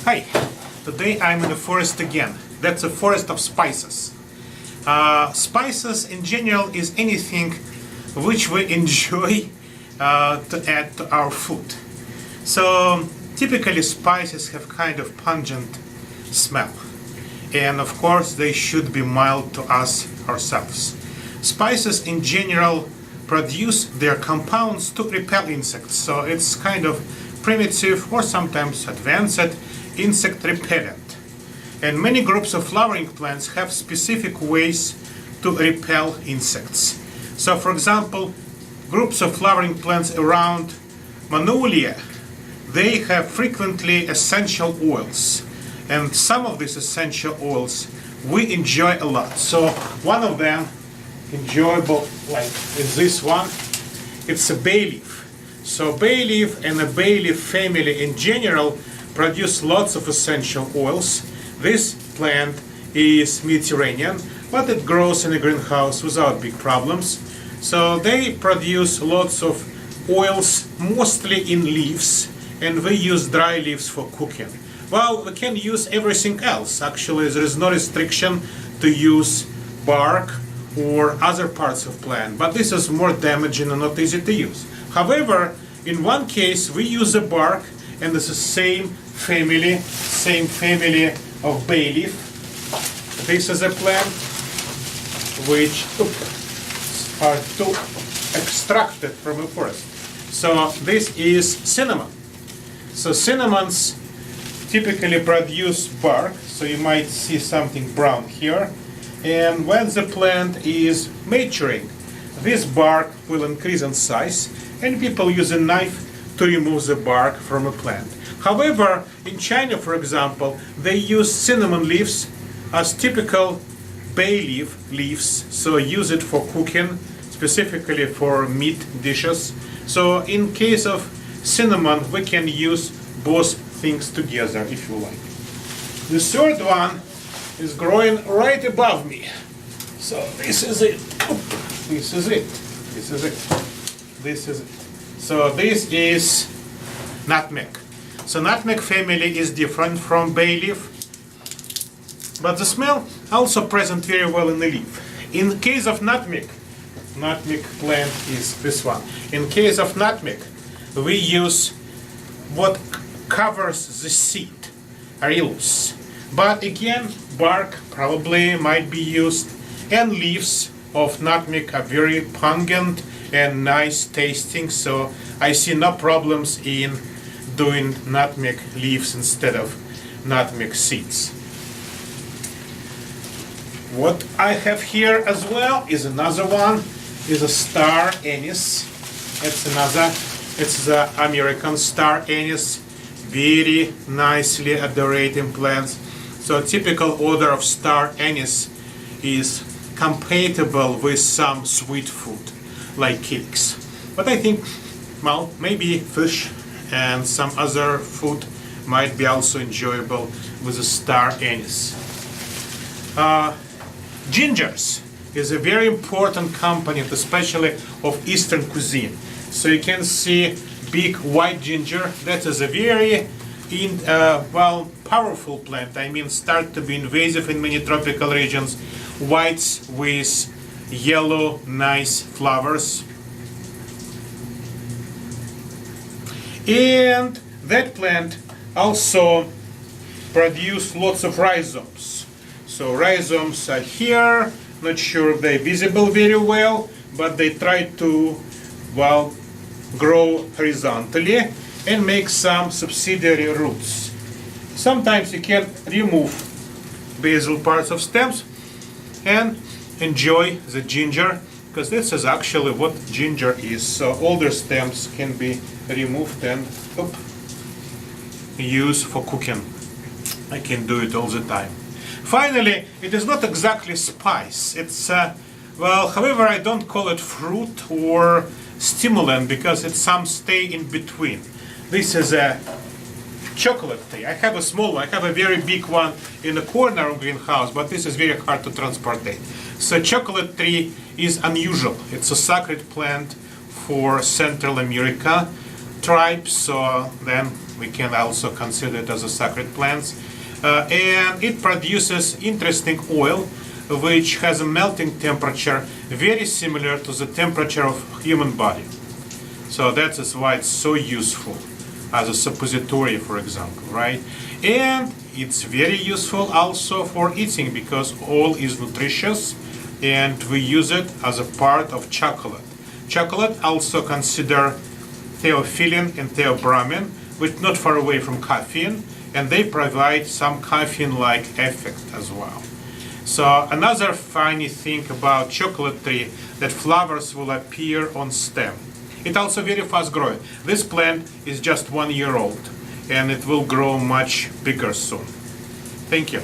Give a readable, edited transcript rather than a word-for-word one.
Hi, today I'm in the forest again. That's a forest of spices. Spices in general is anything which we enjoy to add to our food. So typically spices have kind of pungent smell, and of course they should be mild to us ourselves. Spices in general produce their compounds to repel insects, so it's kind of primitive or sometimes advanced insect repellent. And many groups of flowering plants have specific ways to repel insects. So for example, groups of flowering plants around Magnolia, they have frequently essential oils. And some of these essential oils we enjoy a lot. So one of them enjoyable like is this one. It's a bay leaf. So bay leaf and the bay leaf family in general produce lots of essential oils. This plant is Mediterranean, but it grows in a greenhouse without big problems. So they produce lots of oils, mostly in leaves, and we use dry leaves for cooking. Well, we can use everything else. Actually, there is no restriction to use bark or other parts of plant, but this is more damaging and not easy to use. However, in one case we use the bark, and it's the same family of bay leaf. This is a plant which are to extract it from a forest. So this is cinnamon. So cinnamons typically produce bark, so you might see something brown here. And when the plant is maturing, this bark will increase in size, and people use a knife to remove the bark from a plant. However, in China, for example, they use cinnamon leaves as typical bay leaf leaves, so use it for cooking, specifically for meat dishes. So in case of cinnamon, we can use both things together if you like. The third one is growing right above me. So this is it. This is it. This is it. This is it. So this is nutmeg. So nutmeg family is different from bay leaf, but the smell also present very well in the leaf. In case of nutmeg plant is this one. In case of nutmeg, we use what covers the seed, arillus. But again, bark probably might be used, and leaves of nutmeg are very pungent and nice tasting, so I see no problems in doing nutmeg leaves instead of nutmeg seeds. What I have here as well is another one, is a star anise. It's the American star anise, very nicely adorating plants. So a typical odor of star anise is compatible with some sweet food, like cakes. But I think, well, maybe fish and some other food might be also enjoyable with the star anise. Gingers is a very important component, especially of Eastern cuisine. So you can see big white ginger. That is a very powerful plant. I mean, start to be invasive in many tropical regions. Whites with yellow, nice flowers. And that plant also produce lots of rhizomes. So rhizomes are here. Not sure if they're visible very well, but they try to, well, grow horizontally and make some subsidiary roots. Sometimes you can remove basal parts of stems and enjoy the ginger, because this is actually what ginger is. So older stems can be removed and used for cooking. I can do it all the time. Finally, it is not exactly spice. It's however, I don't call it fruit or stimulant because it's some stay in between. This is a chocolate tree. I have a small one. I have a very big one in the corner of greenhouse, but this is very hard to transport. So chocolate tree is unusual. It's a sacred plant for Central America. tribe, so then we can also consider it as a sacred plants. And it produces interesting oil which has a melting temperature very similar to the temperature of human body. So that is why it's so useful as a suppository, for example, right? And it's very useful also for eating because oil is nutritious and we use it as a part of chocolate. Chocolate also consider theophylline and theobromine, which not far away from caffeine, and they provide some caffeine-like effect as well. So another funny thing about chocolate tree, that flowers will appear on stem. It also very fast growing. This plant is just 1 year old and it will grow much bigger soon. Thank you.